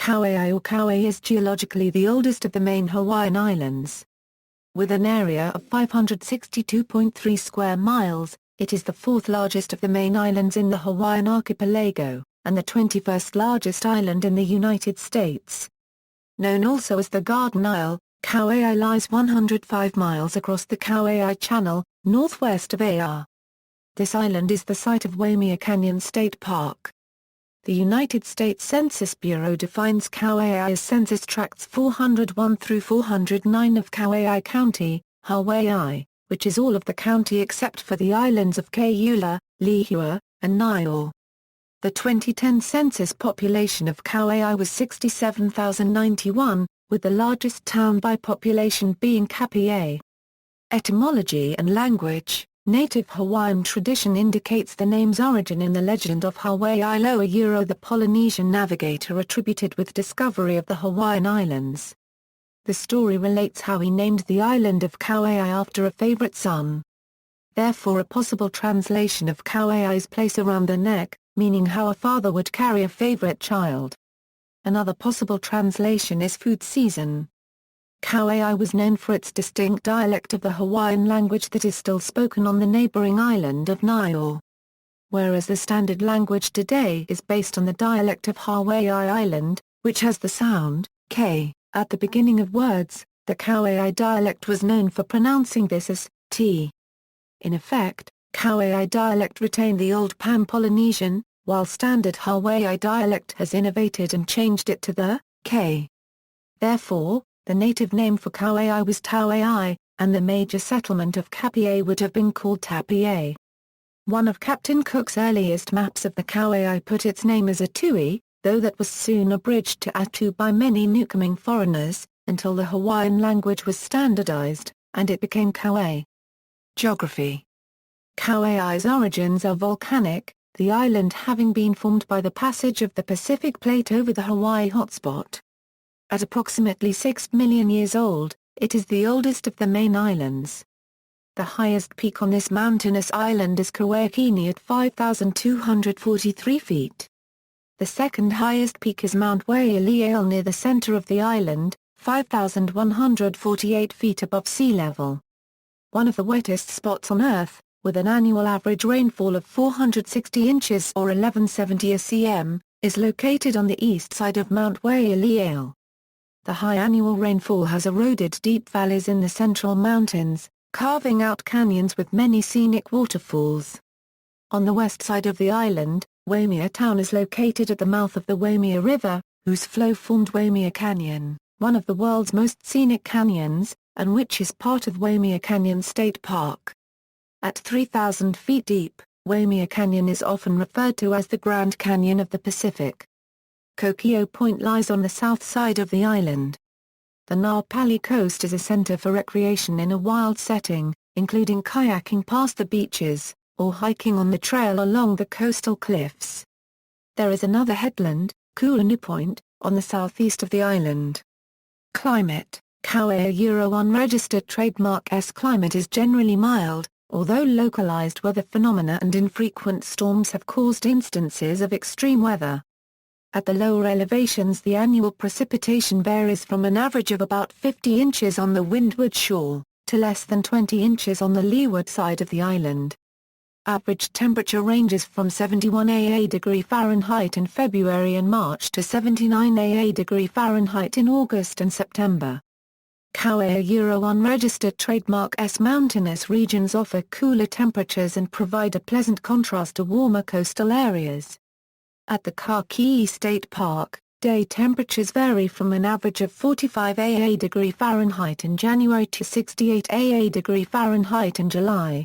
Kauai or Kauai is geologically the oldest of the main Hawaiian Islands. With an area of 562.3 square miles, it is the fourth largest of the main islands in the Hawaiian archipelago, and the 21st largest island in the United States. Known also as the Garden Isle, Kauai lies 105 miles across the Kauaʻi Channel, northwest of AR. This island is the site of Waimea Canyon State Park. The United States Census Bureau defines Kauai as Census Tracts 401 through 409 of Kauaʻi County, Hawaii, which is all of the county except for the islands of Kaʻula, Lehua, and Niʻihau. The 2010 census population of Kauai was 67,091, with the largest town by population being Kapaʻa. Etymology and language. Native Hawaiian tradition indicates the name's origin in the legend of Hawaii the Polynesian navigator attributed with discovery of the Hawaiian Islands. The story relates how he named the island of Kauai after a favorite son. Therefore a possible translation of Kauai is place around the neck, meaning how a father would carry a favorite child. Another possible translation is food season. Kauai was known for its distinct dialect of the Hawaiian language that is still spoken on the neighboring island of Niʻihau. Whereas the standard language today is based on the dialect of Hawaii Island, which has the sound k at the beginning of words, the Kauai dialect was known for pronouncing this as t. In effect, Kauai dialect retained the old Pan-Polynesian, while standard Hawaii dialect has innovated and changed it to the k. Therefore, the native name for Kauai was Tauai, and the major settlement of Kapaʻa would have been called Tapiʻa. One of Captain Cook's earliest maps of the Kauai put its name as Atui, though that was soon abridged to Atu by many newcoming foreigners, until the Hawaiian language was standardized, and it became Kauai. Geography. Kauai's origins are volcanic, the island having been formed by the passage of the Pacific Plate over the Hawaii hotspot. At approximately 6 million years old, it is the oldest of the main islands. The highest peak on this mountainous island is Kauaʻi at 5,243 feet. The second highest peak is Mount Waimea near the center of the island, 5,148 feet above sea level. One of the wettest spots on Earth, with an annual average rainfall of 460 inches or 1170 cm, is located on the east side of Mount Waimea. The high annual rainfall has eroded deep valleys in the central mountains, carving out canyons with many scenic waterfalls. On the west side of the island, Waimea town is located at the mouth of the Waimea River, whose flow formed Waimea Canyon, one of the world's most scenic canyons, and which is part of Waimea Canyon State Park. At 3,000 feet deep, Waimea Canyon is often referred to as the Grand Canyon of the Pacific. Kokio Point lies on the south side of the island. The Napali Coast is a center for recreation in a wild setting, including kayaking past the beaches, or hiking on the trail along the coastal cliffs. There is another headland, Ku'unu Point, on the southeast of the island. Climate. Kauai unregistered trademark S climate is generally mild, although localized weather phenomena and infrequent storms have caused instances of extreme weather. At the lower elevations the annual precipitation varies from an average of about 50 inches on the windward shore, to less than 20 inches on the leeward side of the island. Average temperature ranges from 71 °F in February and March to 79 °F in August and September. Kauai unregistered trademark S mountainous regions offer cooler temperatures and provide a pleasant contrast to warmer coastal areas. At the Kauaʻi State Park, day temperatures vary from an average of 45 °F in January to 68 °F in July.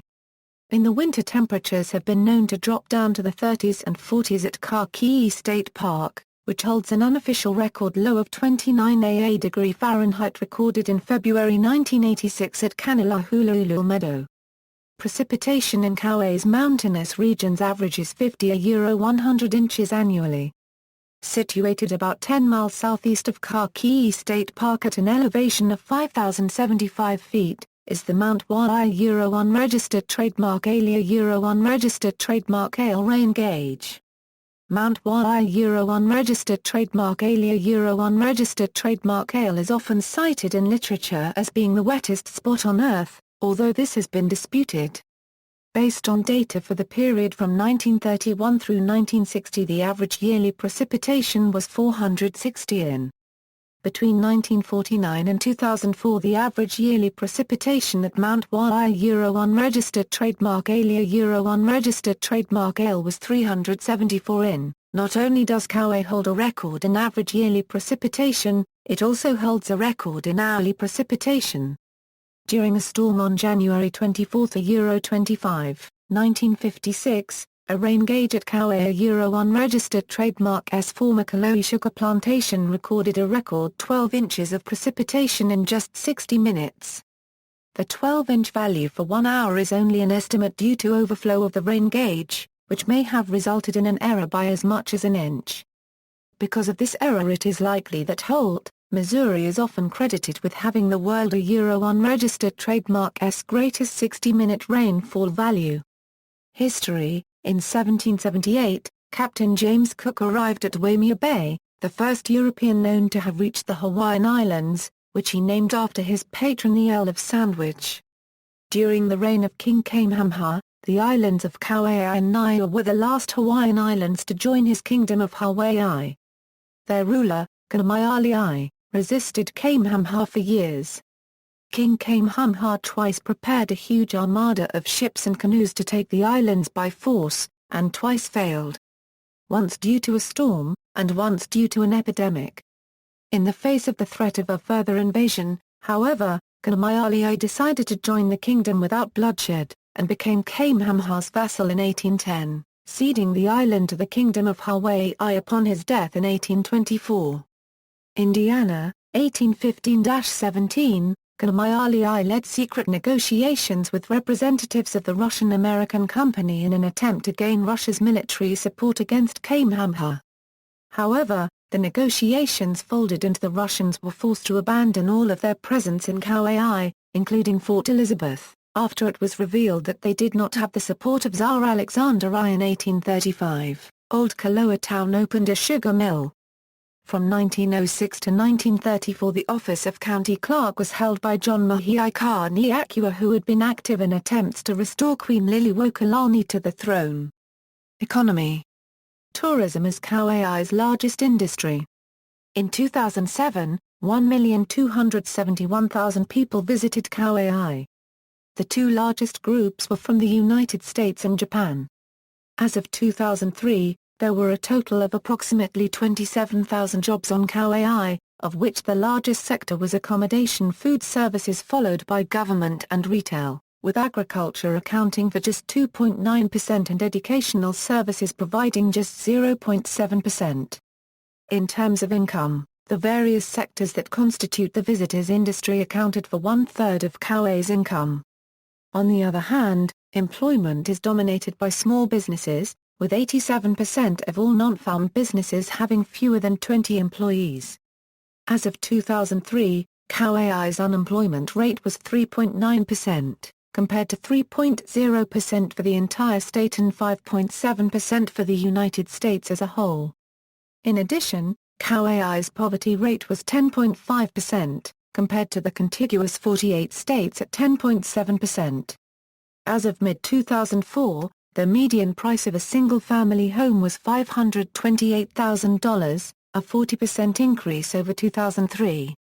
In the winter temperatures have been known to drop down to the 30s and 40s at Kauaʻi State Park, which holds an unofficial record low of 29 °F recorded in February 1986 at Kanilahululu Meadow. Precipitation in Kauai's mountainous regions averages 50 100 inches annually. Situated about 10 miles southeast of Kauaʻi State Park at an elevation of 5,075 feet, is the Mount Waimea unregistered trademark unregistered trademark Ale rain gauge. Mount Waimea unregistered trademark ale. Unregistered trademark ale is often cited in literature as being the wettest spot on Earth, although this has been disputed. Based on data for the period from 1931 through 1960, the average yearly precipitation was 460 in. Between 1949 and 2004, the average yearly precipitation at Mount Waimea unregistered trademark ale. Unregistered trademark ale was 374 in. Not only does Kauai hold a record in average yearly precipitation, it also holds a record in hourly precipitation. During a storm on January 24, 1956, a rain gauge at Kauai unregistered trademark S former Kauaʻi sugar plantation recorded a record 12 inches of precipitation in just 60 minutes. The 12-inch value for 1 hour is only an estimate due to overflow of the rain gauge, which may have resulted in an error by as much as an inch. Because of this error, it is likely that Holt, Missouri is often credited with having the world unregistered trademark S greatest 60-minute rainfall value. History: in 1778, Captain James Cook arrived at Waimea Bay, the first European known to have reached the Hawaiian Islands, which he named after his patron the Earl of Sandwich. During the reign of King Kamehameha, the islands of Kauai and Niʻihau were the last Hawaiian islands to join his kingdom of Hawaii. Their ruler, kə.ʻwaɪ.iː, resisted Kamehameha for years. King Kamehameha twice prepared a huge armada of ships and canoes to take the islands by force, and twice failed. Once due to a storm, and once due to an epidemic. In the face of the threat of a further invasion, however, kə.ʻwaɪ.iː decided to join the kingdom without bloodshed, and became Kamehameha's vassal in 1810, ceding the island to the Kingdom of Hawaii upon his death in 1824. Indiana, 1815-17, kə.ʻwaɪ.iː led secret negotiations with representatives of the Russian-American Company in an attempt to gain Russia's military support against Kamehameha. However, the negotiations folded and the Russians were forced to abandon all of their presence in Kauai, including Fort Elizabeth, after it was revealed that they did not have the support of Tsar Alexander I. In 1835, Old Kaʻula town opened a sugar mill. From 1906 to 1934, the office of county clerk was held by John Niʻihau, who had been active in attempts to restore Queen Liliuokalani to the throne. Economy. Tourism is Kauai's largest industry. In 2007, 1,271,000 people visited Kauai. The two largest groups were from the United States and Japan. As of 2003, there were a total of approximately 27,000 jobs on Kauai, of which the largest sector was accommodation food services, followed by government and retail, with agriculture accounting for just 2.9% and educational services providing just 0.7%. In terms of income, the various sectors that constitute the visitors industry accounted for 1/3 of Kauai's income. On the other hand, employment is dominated by small businesses, with 87% of all non-farm businesses having fewer than 20 employees. As of 2003, Kauai's unemployment rate was 3.9%, compared to 3.0% for the entire state and 5.7% for the United States as a whole. In addition, Kauai's poverty rate was 10.5%, compared to the contiguous 48 states at 10.7%. As of mid-2004, the median price of a single-family home was $528,000, a 40% increase over 2003.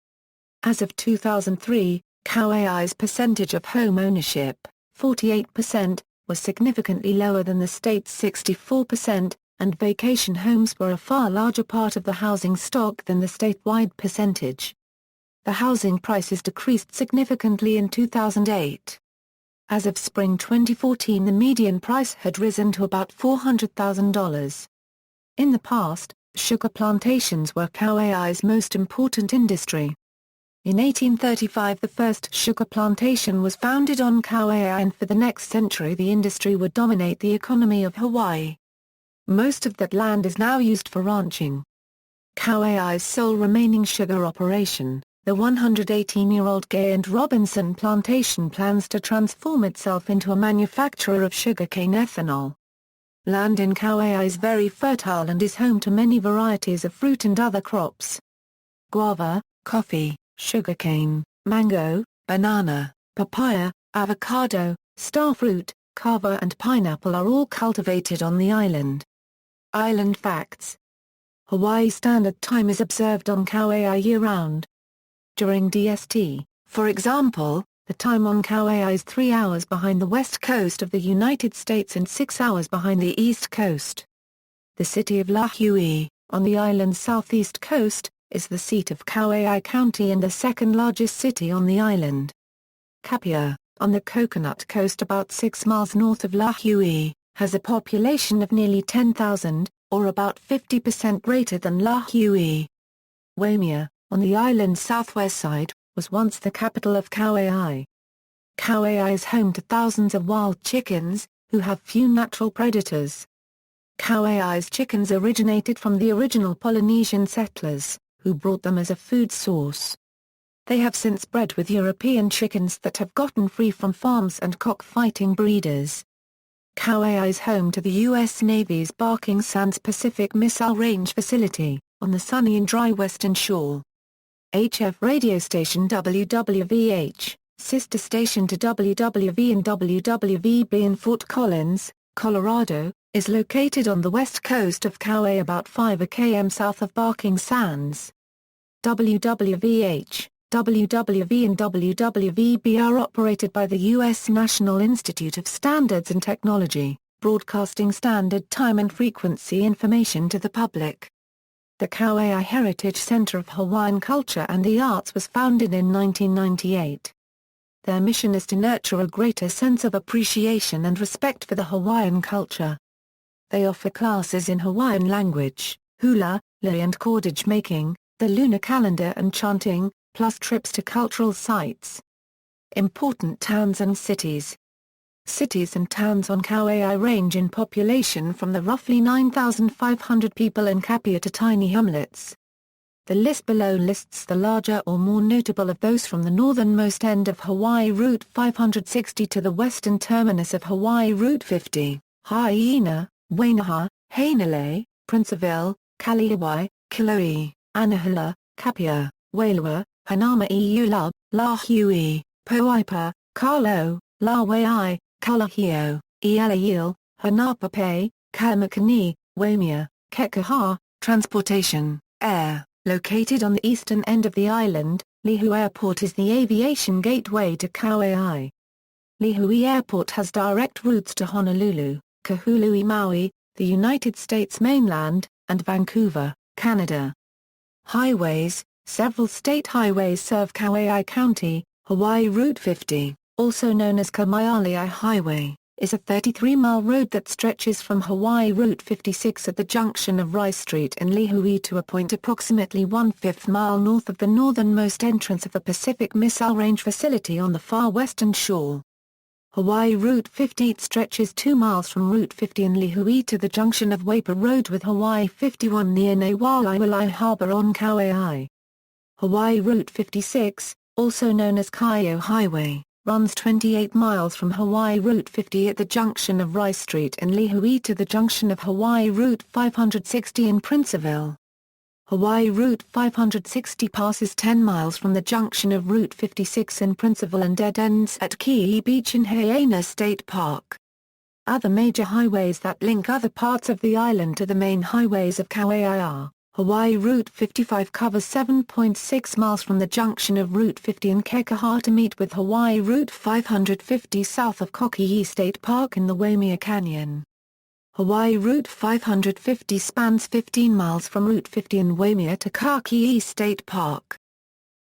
As of 2003, Kauai's percentage of home ownership, 48%, was significantly lower than the state's 64%, and vacation homes were a far larger part of the housing stock than the statewide percentage. The housing prices decreased significantly in 2008. As of spring 2014, the median price had risen to about $400,000. In the past, sugar plantations were Kauai's most important industry. In 1835, the first sugar plantation was founded on Kauai, and for the next century the industry would dominate the economy of Hawaii. Most of that land is now used for ranching. Kauai's sole remaining sugar operation, the 118-year-old Gay and Robinson Plantation, plans to transform itself into a manufacturer of sugarcane ethanol. Land in Kauai is very fertile and is home to many varieties of fruit and other crops. Guava, coffee, sugarcane, mango, banana, papaya, avocado, starfruit, kava and pineapple are all cultivated on the island. Island facts: Hawaii Standard Time is observed on Kauai year-round. During DST, for example, the time on Kauai is 3 hours behind the west coast of the United States and 6 hours behind the east coast. The city of Lehua, on the island's southeast coast, is the seat of Kauaʻi County and the second largest city on the island. Kapaʻa, on the Coconut Coast about 6 miles north of Lehua, has a population of nearly 10,000, or about 50% greater than Lehua. Waimea, on the island's southwest side, was once the capital of Kauai. Kauai is home to thousands of wild chickens, who have few natural predators. Kauai's chickens originated from the original Polynesian settlers, who brought them as a food source. They have since bred with European chickens that have gotten free from farms and cockfighting breeders. Kauai is home to the U.S. Navy's Barking Sands Pacific Missile Range facility, on the sunny and dry western shore. HF radio station WWVH, sister station to WWV and WWVB in Fort Collins, Colorado, is located on the west coast of Kauai about 5 km south of Barking Sands. WWVH, WWV and WWVB are operated by the U.S. National Institute of Standards and Technology, broadcasting standard time and frequency information to the public. The Kauai Heritage Center of Hawaiian Culture and the Arts was founded in 1998. Their mission is to nurture a greater sense of appreciation and respect for the Hawaiian culture. They offer classes in Hawaiian language, hula, lei and cordage making, the lunar calendar and chanting, plus trips to cultural sites. Important towns and cities. Cities and towns on Kauai range in population from the roughly 9,500 people in Kapaʻa to tiny hamlets. The list below lists the larger or more notable of those from the northernmost end of Hawaii Route 560 to the western terminus of Hawaii Route 50, Haina, Wainaha, Hainalei, Princeville, Kaliawai, Kilauea, Anahala, Kapaʻa, Wailua, Hanamaʻiʻulub, Lehua, Poipa, Kalo, Lawaiʻi, Kalahio, Ieleil, Hanapapai, Kamakani, Waimea, Kekaha. Transportation, air. Located on the eastern end of the island, Lehua Airport is the aviation gateway to Kauai. Lehua Airport has direct routes to Honolulu, Kahului Maui, the United States mainland, and Vancouver, Canada. Highways. Several state highways serve Kauai County. Hawaii Route 50, also known as Kaʻmaʻali Highway, is a 33-mile road that stretches from Hawaii Route 56 at the junction of Rice Street in Lehua to a point approximately 1/5 mile north of the northernmost entrance of the Pacific Missile Range facility on the far western shore. Hawaii Route 58 stretches 2 miles from Route 50 in Lehua to the junction of Waipa Road with Hawaii 51 near Neiwalaiwalai Harbor on Kauai. Hawaii Route 56, also known as Kaio Highway, runs 28 miles from Hawaii Route 50 at the junction of Rice Street in Lehua to the junction of Hawaii Route 560 in Princeville. Hawaii Route 560 passes 10 miles from the junction of Route 56 in Princeville and dead ends at Ke'e Beach in Hawaiian State Park. Other major highways that link other parts of the island to the main highways of Kauai are: Hawaii Route 55 covers 7.6 miles from the junction of Route 50 in Kekaha to meet with Hawaii Route 550 south of Kauaʻi State Park in the Waimea Canyon. Hawaii Route 550 spans 15 miles from Route 50 in Waimea to Kauaʻi State Park.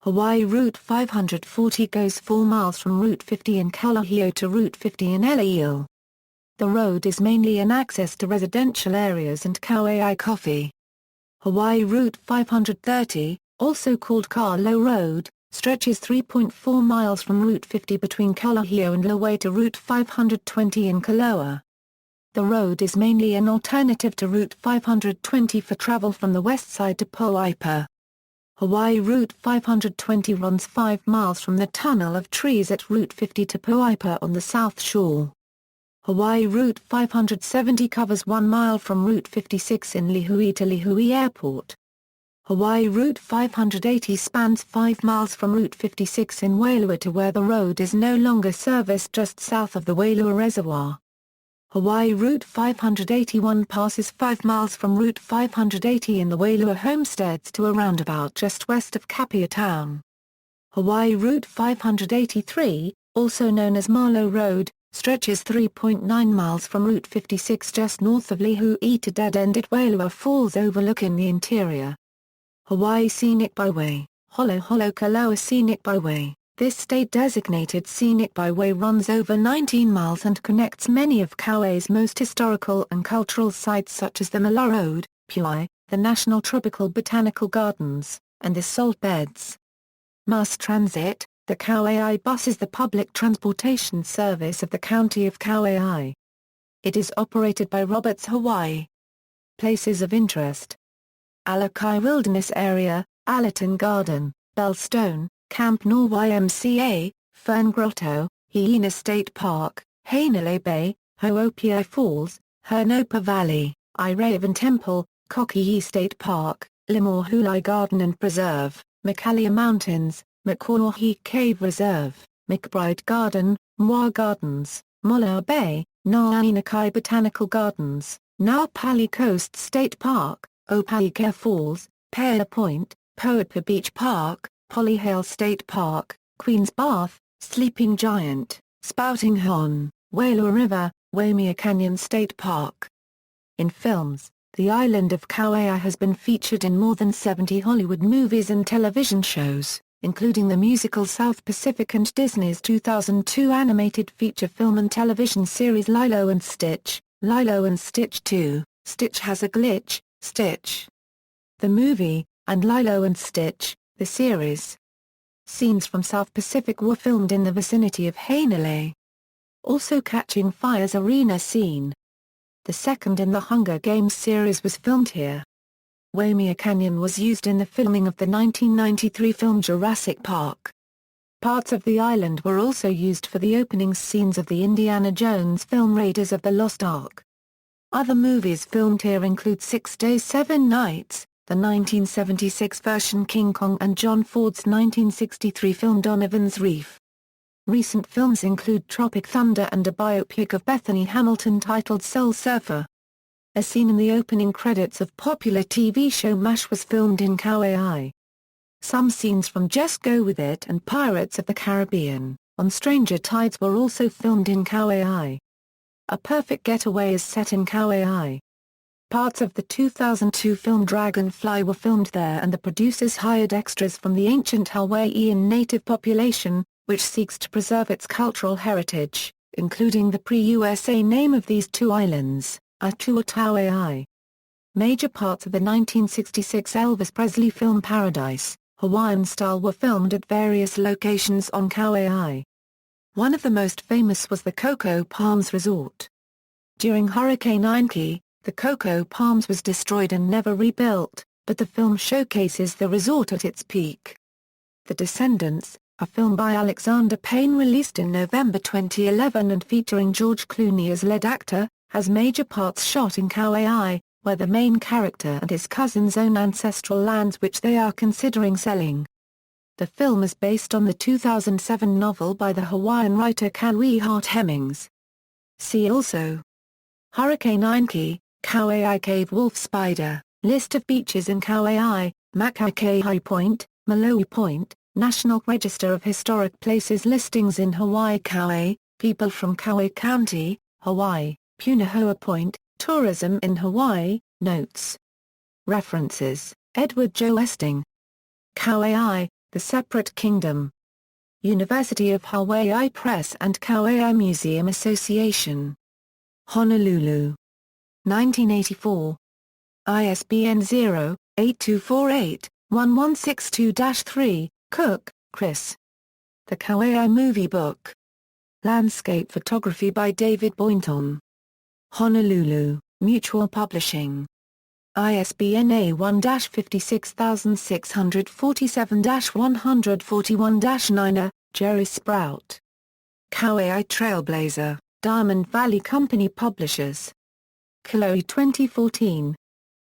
Hawaii Route 540 goes 4 miles from Route 50 in Kalahio to Route 50 in Ieleil. The road is mainly an access to residential areas and Kauai coffee. Hawaii Route 530, also called Kalo Road, stretches 3.4 miles from Route 50 between Kalahio and Lawai to Route 520 in Kaloa. The road is mainly an alternative to Route 520 for travel from the west side to Poipa. Hawaii Route 520 runs 5 miles from the tunnel of trees at Route 50 to Poipa on the south shore. Hawaii Route 570 covers 1 mile from Route 56 in Lehua to Lehua Airport. Hawaii Route 580 spans 5 miles from Route 56 in Wailua to where the road is no longer serviced just south of the Wailua Reservoir. Hawaii Route 581 passes 5 miles from Route 580 in the Wailua Homesteads to a roundabout just west of Kapaʻa town. Hawaii Route 583, also known as Marlow Road, stretches 3.9 miles from Route 56 just north of Lehua to dead-end at Wailua Falls overlooking the interior. Hawaii Scenic Byway, Holo Holo Kaloa Scenic Byway. This state-designated scenic byway runs over 19 miles and connects many of Kauai's most historical and cultural sites such as the Mala Road, Puʻai, the National Tropical Botanical Gardens, and the Salt Beds. Mass Transit, the Kauai Bus is the public transportation service of the County of Kauai. It is operated by Roberts Hawaii. Places of interest: Alakai Wilderness Area, Allerton Garden, Bellstone, Camp Nor YMCA, Fern Grotto, Hihina State Park, Hainalei Bay, Hoʻopiʻi Falls, Hernopa Valley, Iravan Temple, Kauaʻi State Park, Limauhulai Garden and Preserve, Makalia Mountains, Makauahi Cave Reserve, McBride Garden, Moa Gardens, Mola Bay, Nāinakai Botanical Gardens, Naupali Coast State Park, Opaika Falls, Paia Point, Poipa Beach Park, Polyhale State Park, Queen's Bath, Sleeping Giant, Spouting Hon, Wailua River, Waimea Canyon State Park. In films, the island of Kauai has been featured in more than 70 Hollywood movies and television shows, including the musical South Pacific and Disney's 2002 animated feature film and television series Lilo and Stitch, Lilo and Stitch 2, Stitch Has a Glitch, Stitch. The movie, and Lilo and Stitch, the series. Scenes from South Pacific were filmed in the vicinity of Hainalei. Also Catching Fire's arena scene. The second in the Hunger Games series was filmed here. Waimea Canyon was used in the filming of the 1993 film Jurassic Park. Parts of the island were also used for the opening scenes of the Indiana Jones film Raiders of the Lost Ark. Other movies filmed here include 6 Days 7 Nights, the 1976 version King Kong and John Ford's 1963 film Donovan's Reef. Recent films include Tropic Thunder and a biopic of Bethany Hamilton titled Soul Surfer. A scene in the opening credits of popular TV show MASH was filmed in Kauai. Some scenes from Just Go With It and Pirates of the Caribbean, On Stranger Tides were also filmed in Kauai. A Perfect Getaway is set in Kauai. Parts of the 2002 film Dragonfly were filmed there and the producers hired extras from the ancient Hawaiian native population, which seeks to preserve its cultural heritage, including the pre-USA name of these two islands, Atuatauai. Major parts of the 1966 Elvis Presley film Paradise, Hawaiian Style were filmed at various locations on Kauai. One of the most famous was the Cocoa Palms Resort. During Hurricane Inky, the Cocoa Palms was destroyed and never rebuilt, but the film showcases the resort at its peak. The Descendants, a film by Alexander Payne released in November 2011 and featuring George Clooney as lead actor, has major parts shot in Kauai, where the main character and his cousins own ancestral lands which they are considering selling. The film is based on the 2007 novel by the Hawaiian writer Kauai Hemmings. See also: Hurricane Inky, Kauai Cave Wolf Spider, List of beaches in Kauai, Makakehau Point, Malawi Point, National Register of Historic Places listings in Hawaii. Kauai, people from Kauai County, Hawaii, Punahou Point, tourism in Hawaii, notes. References: Edward Joe Esting. Kauai, the Separate Kingdom. University of Hawaii Press and Kauai Museum Association. Honolulu. 1984. ISBN 0-8248-1162-3, Cook, Chris. The Kauai Movie Book. Landscape photography by David Boynton. Honolulu, Mutual Publishing. ISBN A1-56647-141-9, Jerry Sprout. Kauai Trailblazer. Diamond Valley Company Publishers. Kauai 2014.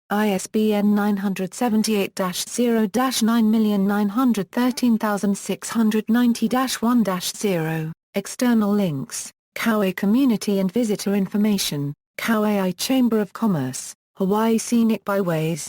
ISBN 978-0-9913690-1-0. External links: Kauai Community and Visitor Information, Kauai Chamber of Commerce, Hawaii Scenic Byways,